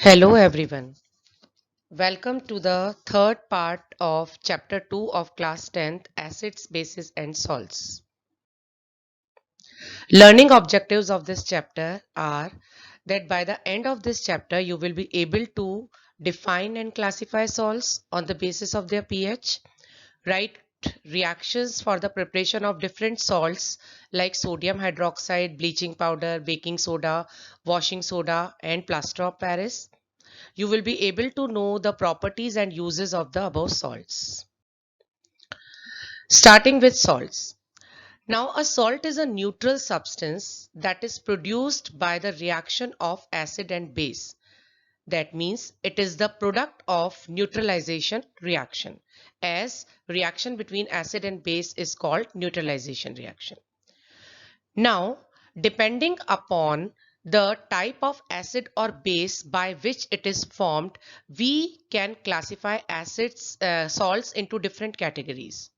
Hello everyone. Welcome to the third part of chapter 2 of class 10th Acids, Bases and Salts. Learning objectives of this chapter are that by the end of this chapter you will be able to define and classify salts on the basis of their pH, write reactions for the preparation of different salts like sodium hydroxide, bleaching powder, baking soda, washing soda and plaster of Paris. You will be able to know the properties and uses of the above salts. Starting with salts. Now, a salt is a neutral substance that is produced by the reaction of acid and base. That means it is the product of neutralization reaction, as reaction between acid and base is called neutralization reaction. Now, depending upon the type of acid or base by which it is formed, we can classify salts into different categories.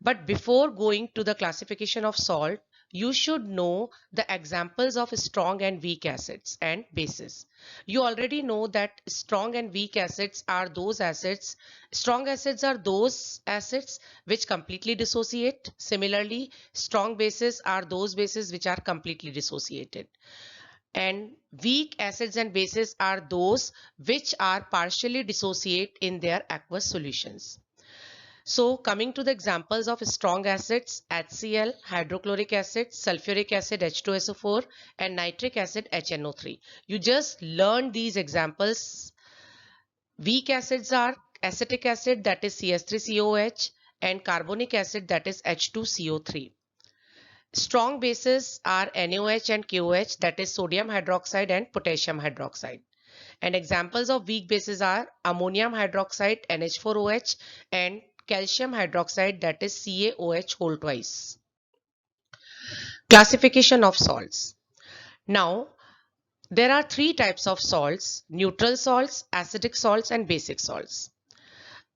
But before going to the classification of salt, you should know the examples of strong and weak acids and bases. You already know that strong and weak acids are those acids. Strong acids are those acids which completely dissociate. Similarly, strong bases are those bases which are completely dissociated. And weak acids and bases are those which are partially dissociate in their aqueous solutions. So coming to the examples of strong acids, HCl, hydrochloric acid, sulfuric acid H2SO4 and nitric acid HNO3. You just learned these examples. Weak acids are acetic acid, that is CS3COH, and carbonic acid, that is H2CO3. Strong bases are NaOH and KOH, that is sodium hydroxide and potassium hydroxide. And examples of weak bases are ammonium hydroxide NH4OH and calcium hydroxide, that is CaOH whole twice. Classification of salts. Now, there are three types of salts: neutral salts, acidic salts and basic salts.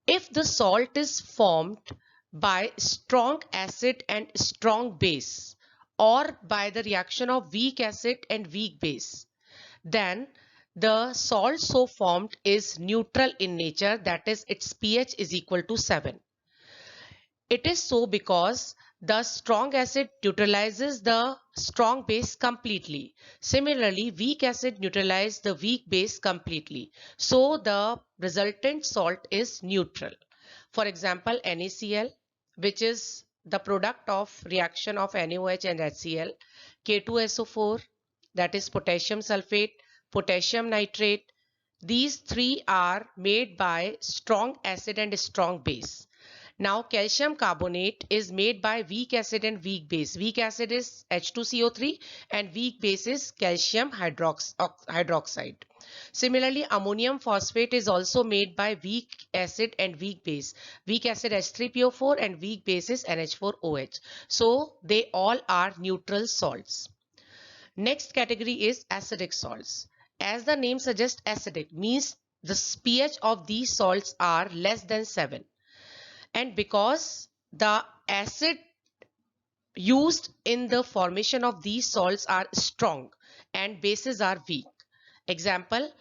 If the salt is formed by strong acid and strong base, or by the reaction of weak acid and weak base, then the salt so formed is neutral in nature, that is its pH is equal to 7. It is so because the strong acid neutralizes the strong base completely. Similarly, weak acid neutralizes the weak base completely. So the resultant salt is neutral. For example, NaCl, which is the product of reaction of NaOH and HCl, K2SO4, that is potassium sulfate, potassium nitrate. These three are made by strong acid and strong base. Now, calcium carbonate is made by weak acid and weak base. Weak acid is H2CO3 and weak base is calcium hydroxide. Similarly, ammonium phosphate is also made by weak acid and weak base. Weak acid H3PO4 and weak base is NH4OH. So, they all are neutral salts. Next category is acidic salts. As the name suggests, acidic means the pH of these salts are less than 7. And because the acid used in the formation of these salts are strong and bases are weak. Example,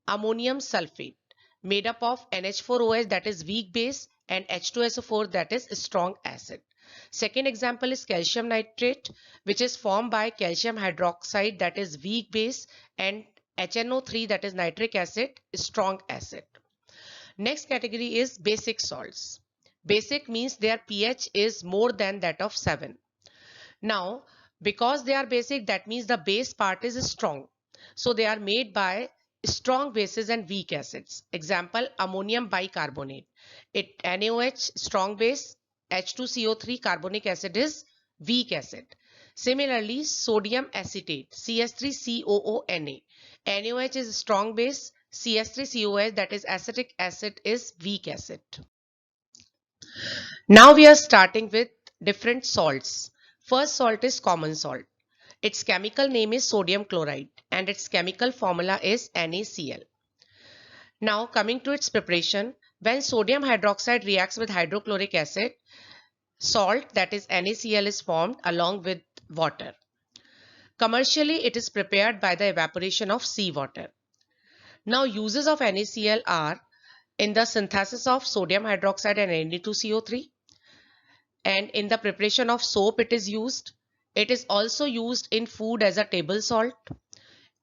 ammonium sulfate made up of NH4OH, that is weak base, and H2SO4, that is strong acid. Second example is calcium nitrate, which is formed by calcium hydroxide, that is weak base, and HNO3, that is nitric acid, strong acid. Next category is basic salts. Basic means their pH is more than that of 7. Now, because they are basic, that means the base part is strong. So they are made by strong bases and weak acids. Example, ammonium bicarbonate. It NaOH strong base, H2CO3 carbonic acid is weak acid. Similarly, sodium acetate, CS3COONA. NaOH is strong base, CS3COH, that is acetic acid, is weak acid. Now we are starting with different salts. First salt is common salt. Its chemical name is sodium chloride and its chemical formula is NaCl. Now coming to its preparation, when sodium hydroxide reacts with hydrochloric acid, salt, that is NaCl, is formed along with water. Commercially, it is prepared by the evaporation of seawater. Now uses of NaCl are in the synthesis of sodium hydroxide and Na2CO3, and in the preparation of soap it is used. It is also used in food as a table salt.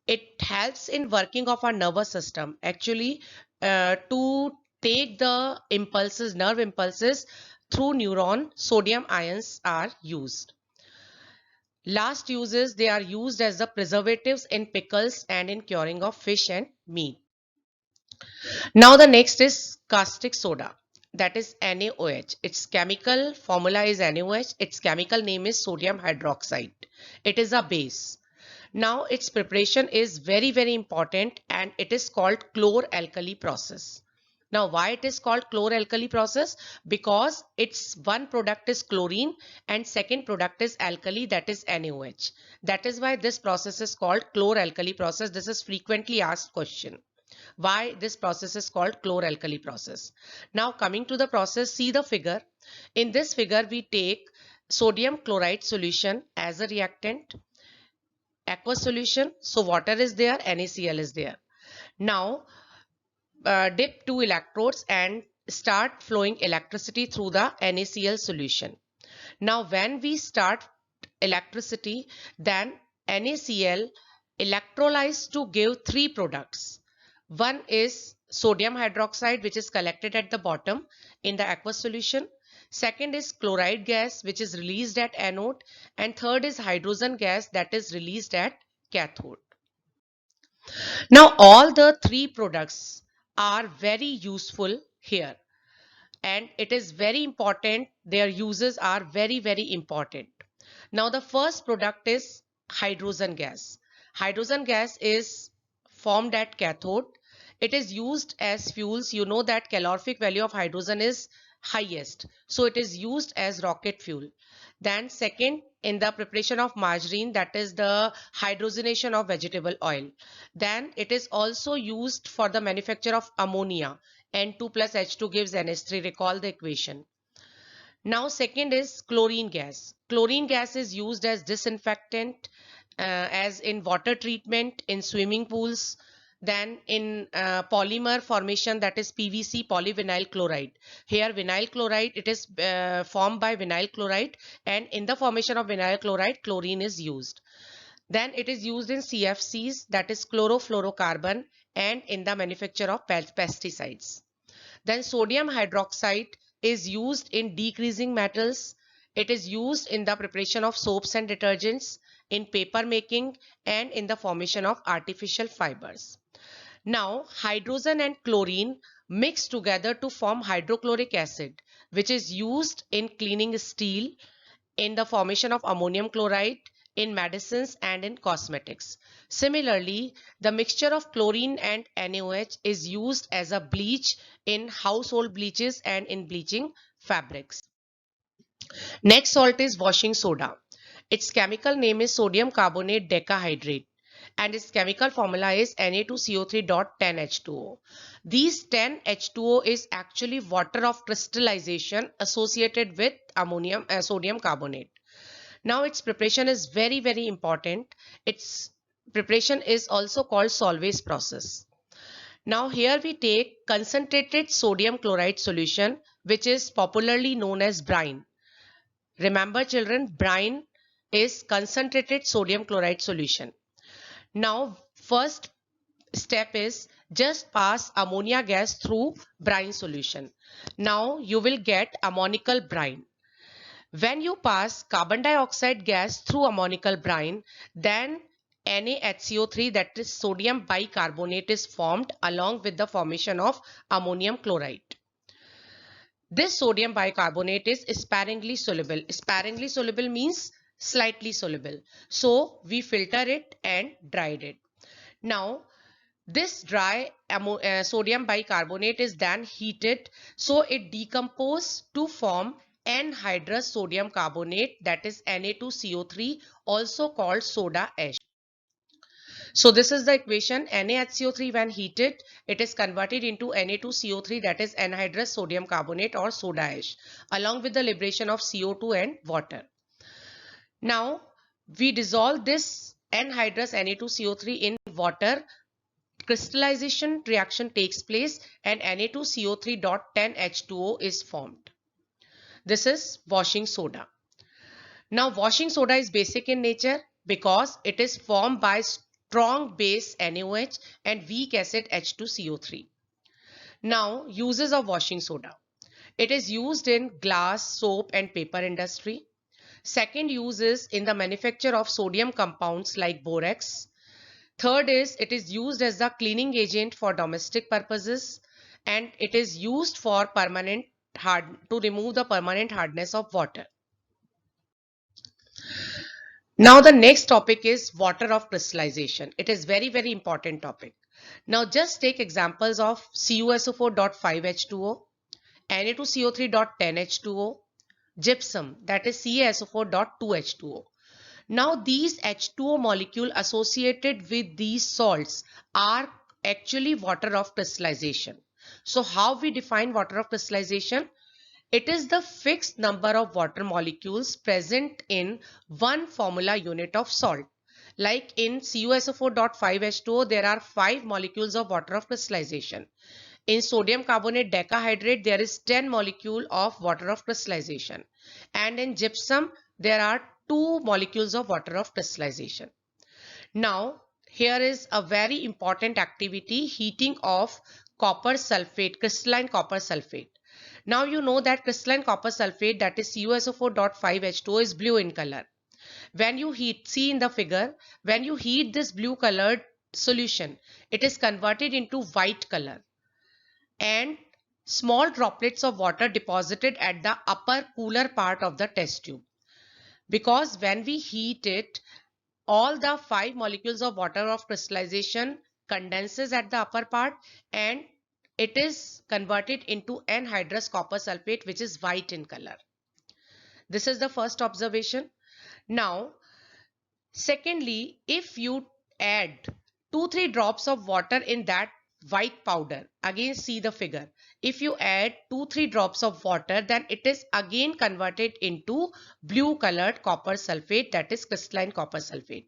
It helps in working of our nervous system actually, to take the impulses, nerve impulses through neuron. Sodium ions are used. Last uses, they are used as the preservatives in pickles and in curing of fish and meat. Now the next is caustic soda, that is NaOH. Its chemical formula is NaOH. Its chemical name is sodium hydroxide. It is a base. Now its preparation is very important, and it is called chlor-alkali process. Now why it is called chlor-alkali process? Because its one product is chlorine and second product is alkali, that is NaOH. That is why this process is called chlor-alkali process. This is frequently asked question. Why this process is called chlor-alkali process. Now coming to the process, see the figure. In this figure we take sodium chloride solution as a reactant, aqueous solution, so water is there, NaCl is there. Now dip two electrodes and start flowing electricity through the NaCl solution. Now when we start electricity, then NaCl electrolyzed to give three products. One is sodium hydroxide, which is collected at the bottom in the aqueous solution. Second is chloride gas, which is released at anode. And third is hydrogen gas, that is released at cathode. Now all the three products are very useful here, and it is very important. Their uses are very important. Now the first product is hydrogen gas. Hydrogen gas is formed at cathode. It is used as fuels. You know that calorific value of hydrogen is highest, so it is used as rocket fuel. Then second, in the preparation of margarine, that is the hydrogenation of vegetable oil. Then it is also used for the manufacture of ammonia. N2 plus H2 gives NH3. Recall the equation. Now second is chlorine gas. Chlorine gas is used as disinfectant, as in water treatment, in swimming pools, then in polymer formation, that is PVC, polyvinyl chloride. Here vinyl chloride, it is formed by vinyl chloride, and in the formation of vinyl chloride, chlorine is used. Then it is used in CFCs, that is chlorofluorocarbon, and in the manufacture of pesticides. Then sodium hydroxide is used in degreasing metals. It is used in the preparation of soaps and detergents, in paper making, and in the formation of artificial fibers. Now hydrogen and chlorine mix together to form hydrochloric acid, which is used in cleaning steel, in the formation of ammonium chloride, in medicines, and in cosmetics. Similarly, the mixture of chlorine and NaOH is used as a bleach in household bleaches and in bleaching fabrics. Next salt is washing soda. Its chemical name is sodium carbonate decahydrate, and its chemical formula is Na2CO3.10H2O. These 10H2O is actually water of crystallization associated with sodium carbonate. Now its preparation is very important. Its preparation is also called Solvay's process. Now here we take concentrated sodium chloride solution, which is popularly known as brine. Remember children, brine is concentrated sodium chloride solution. Now first step is just pass ammonia gas through brine solution. Now you will get ammonical brine. When you pass carbon dioxide gas through ammonical brine, then NaHCO3, that is sodium bicarbonate, is formed along with the formation of ammonium chloride. This sodium bicarbonate is sparingly soluble. Sparingly soluble means slightly soluble. So we filter it and dried it. Now this dry sodium bicarbonate is then heated, so it decomposes to form anhydrous sodium carbonate, that is Na2CO3, also called soda ash. So this is the equation. NaHCO3 when heated, it is converted into Na2CO3, that is anhydrous sodium carbonate or soda ash, along with the liberation of CO2 and water. Now we dissolve this anhydrous Na2CO3 in water crystallization reaction takes place and Na2CO3.10H2O is formed. This is washing soda. Now, washing soda is basic in nature because it is formed by strong base NaOH and weak acid H2CO3. Now, uses of washing soda. It is used in glass, soap and paper industry. Second use is in the manufacture of sodium compounds like borax. Third is it is used as a cleaning agent for domestic purposes, and it is used for to remove the permanent hardness of water. Now the next topic is water of crystallization. It is very important topic. Now just take examples of CuSO4.5H2O, Na2CO3.10H2O, gypsum, that is CaSO4.2H2O. Now these H2O molecule associated with these salts are actually water of crystallization. So how we define water of crystallization? It is the fixed number of water molecules present in one formula unit of salt. Like in CuSO4.5H2O, there are 5 molecules of water of crystallization. In sodium carbonate decahydrate, there is 10 molecule of water of crystallization. And in gypsum, there are 2 molecules of water of crystallization. Now, here is a very important activity, heating of copper sulfate, crystalline copper sulfate. Now you know that crystalline copper sulfate, that is CuSO4.5H2O, is blue in color. When you heat, see in the figure, when you heat this blue colored solution, it is converted into white color and small droplets of water deposited at the upper cooler part of the test tube. Because when we heat it, all the 5 molecules of water of crystallization condenses at the upper part and it is converted into anhydrous copper sulfate, which is white in color. This is the first observation. Now, secondly, if you add 2-3 drops of water in that white powder, again see the figure. If you add 2-3 drops of water, then it is again converted into blue colored copper sulfate, that is crystalline copper sulfate.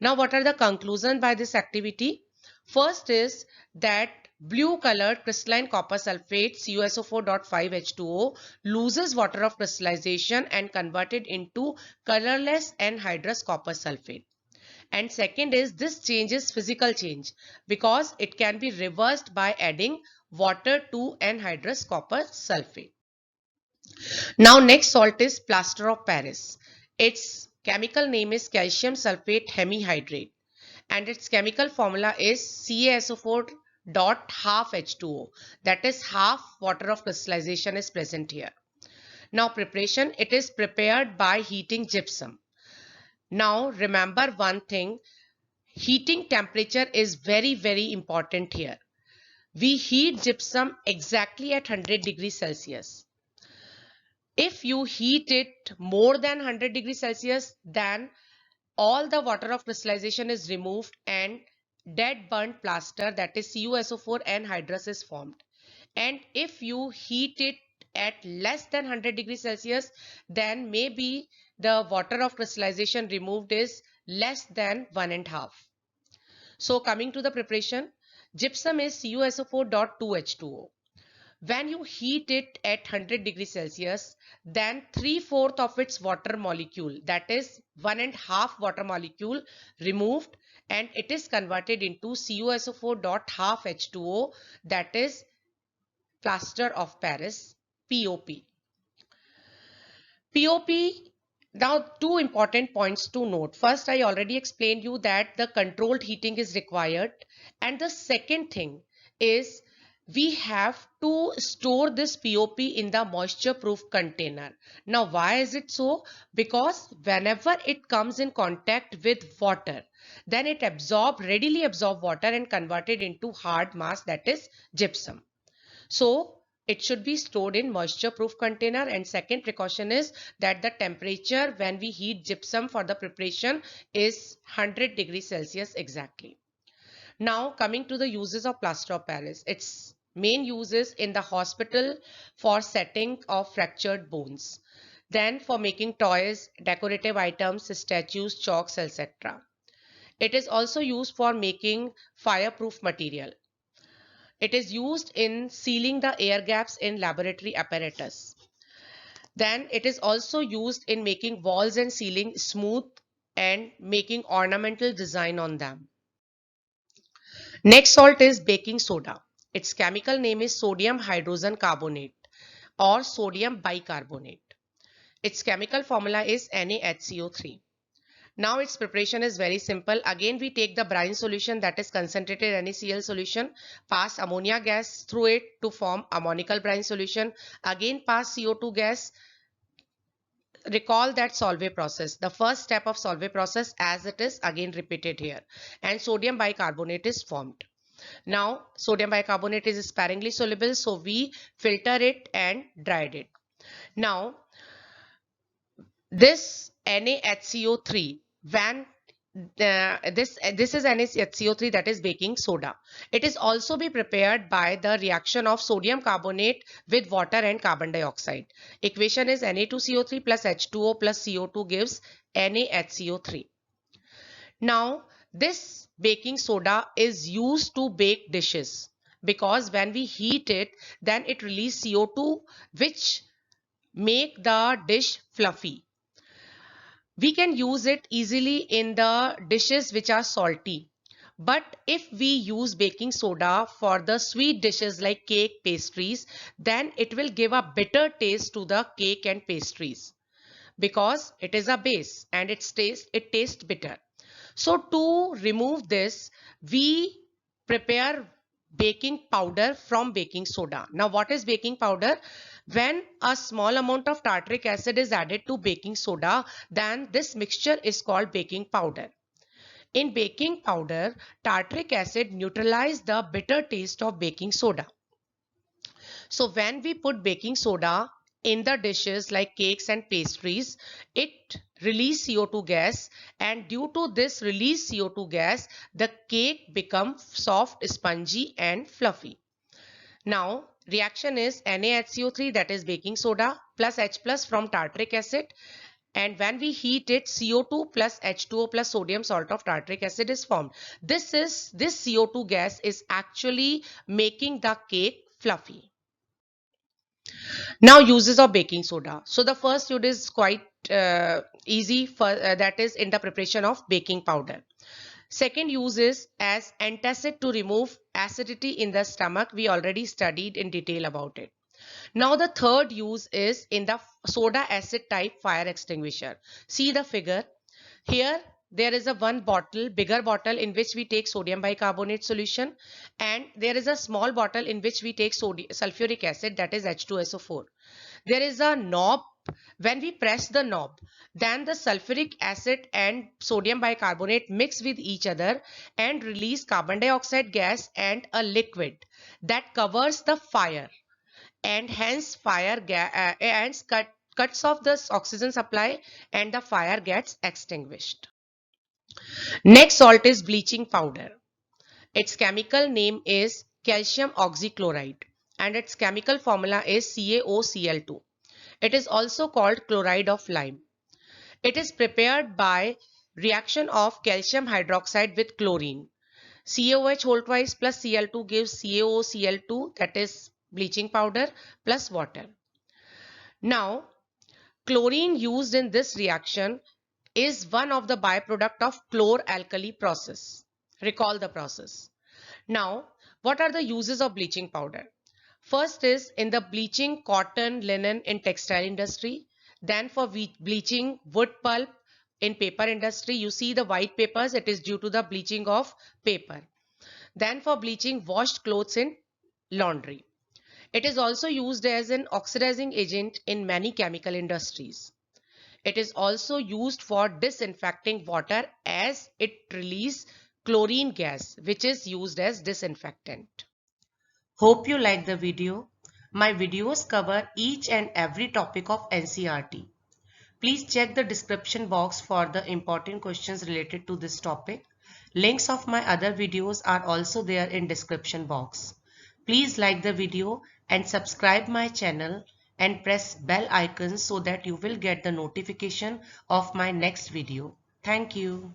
Now, what are the conclusions by this activity? First is that blue colored crystalline copper sulfate CuSO4.5H2O loses water of crystallization and converted into colorless anhydrous copper sulfate. And second is this change is physical change because it can be reversed by adding water to anhydrous copper sulfate. Now next salt is plaster of Paris. Its chemical name is calcium sulfate hemihydrate and its chemical formula is CaSO4.5H2O, that is half water of crystallization is present here. Now preparation, it is prepared by heating gypsum. Now remember one thing, heating temperature is very important here. We heat gypsum exactly at 100 degrees Celsius. If you heat it more than 100 degrees Celsius, then all the water of crystallization is removed and dead burnt plaster, that is CuSO4 anhydrous, is formed. And if you heat it at less than 100 degrees Celsius, then maybe the water of crystallization removed is less than 1.5. So coming to the preparation, gypsum is CuSO4.2H2O. When you heat it at 100 degrees Celsius, then 3/4 of its water molecule, that is 1.5 water molecule, removed and it is converted into CuSO4.5H2O, that is plaster of Paris, POP. POP, now 2 important points to note. First, I already explained you that the controlled heating is required, and the second thing is we have to store this POP in the moisture proof container. Now why is it so? Because whenever it comes in contact with water, then it readily absorb water and convert it into hard mass, that is gypsum. So it should be stored in moisture proof container. And second precaution is that the temperature when we heat gypsum for the preparation is 100 degrees Celsius exactly. Now coming to the uses of plaster of Paris, its main uses in the hospital for setting of fractured bones, then for making toys, decorative items, statues, chalks, etc. It is also used for making fireproof material. It is used in sealing the air gaps in laboratory apparatus. Then it is also used in making walls and ceiling smooth and making ornamental design on them. Next salt is baking soda. Its chemical name is sodium hydrogen carbonate or sodium bicarbonate. Its chemical formula is NaHCO3. Now its preparation is very simple. Again, we take the brine solution, that is concentrated NaCl solution, pass ammonia gas through it to form ammonical brine solution. Again, pass CO2 gas. Recall that Solvay process. The first step of Solvay process as it is again repeated here, and sodium bicarbonate is formed. Now sodium bicarbonate is sparingly soluble, so we filter it and dried it. Now this NaHCO3, when this is NaHCO3, that is baking soda. It is also be prepared by the reaction of sodium carbonate with water and carbon dioxide. Equation is Na2CO3 plus H2O plus CO2 gives NaHCO3. Now this baking soda is used to bake dishes because when we heat it, then it releases CO2 which make the dish fluffy. We can use it easily in the dishes which are salty. But if we use baking soda for the sweet dishes like cake, pastries, then it will give a bitter taste to the cake and pastries because it is a base and it tastes bitter. So to remove this, we prepare baking powder from baking soda. Now what is baking powder? When a small amount of tartaric acid is added to baking soda, then this mixture is called baking powder. In baking powder, tartaric acid neutralizes the bitter taste of baking soda. So when we put baking soda in the dishes like cakes and pastries, it releases CO2 gas, and due to this released CO2 gas, the cake becomes soft, spongy and fluffy. Now reaction is NaHCO3, that is baking soda, plus H plus from tartaric acid, and when we heat it, CO2 plus H2O plus sodium salt of tartaric acid is formed. This CO2 gas is actually making the cake fluffy. Now uses of baking soda. So the first use is quite easy for that is in the preparation of baking powder. Second use is as antacid to remove acidity in the stomach. We already studied in detail about it. Now the third use is in the soda acid type fire extinguisher. See the figure. Here there is a one bottle, bigger bottle, in which we take sodium bicarbonate solution, and there is a small bottle in which we take sulfuric acid, that is H2SO4. There is a knob. When we press the knob, then the sulfuric acid and sodium bicarbonate mix with each other and release carbon dioxide gas and a liquid that covers the fire, and hence cuts off the oxygen supply and the fire gets extinguished. Next salt is bleaching powder. Its chemical name is calcium oxychloride and its chemical formula is CaOCl2. It is also called chloride of lime. It is prepared by reaction of calcium hydroxide with chlorine. CaOH whole twice plus Cl2 gives CaOCl2, that is bleaching powder, plus water. Now chlorine used in this reaction is one of the byproduct of chlor-alkali process. Recall the process. Now, what are the uses of bleaching powder? First is in the bleaching cotton, linen in textile industry. Then for bleaching wood pulp in paper industry. You see the white papers, it is due to the bleaching of paper. Then for bleaching washed clothes in laundry. It is also used as an oxidizing agent in many chemical industries. It is also used for disinfecting water as it releases chlorine gas, which is used as disinfectant. Hope you like the video. My videos cover each and every topic of NCERT. Please check the description box for the important questions related to this topic. Links of my other videos are also there in description box. Please like the video and subscribe my channel and press bell icon so that you will get the notification of my next video. Thank you.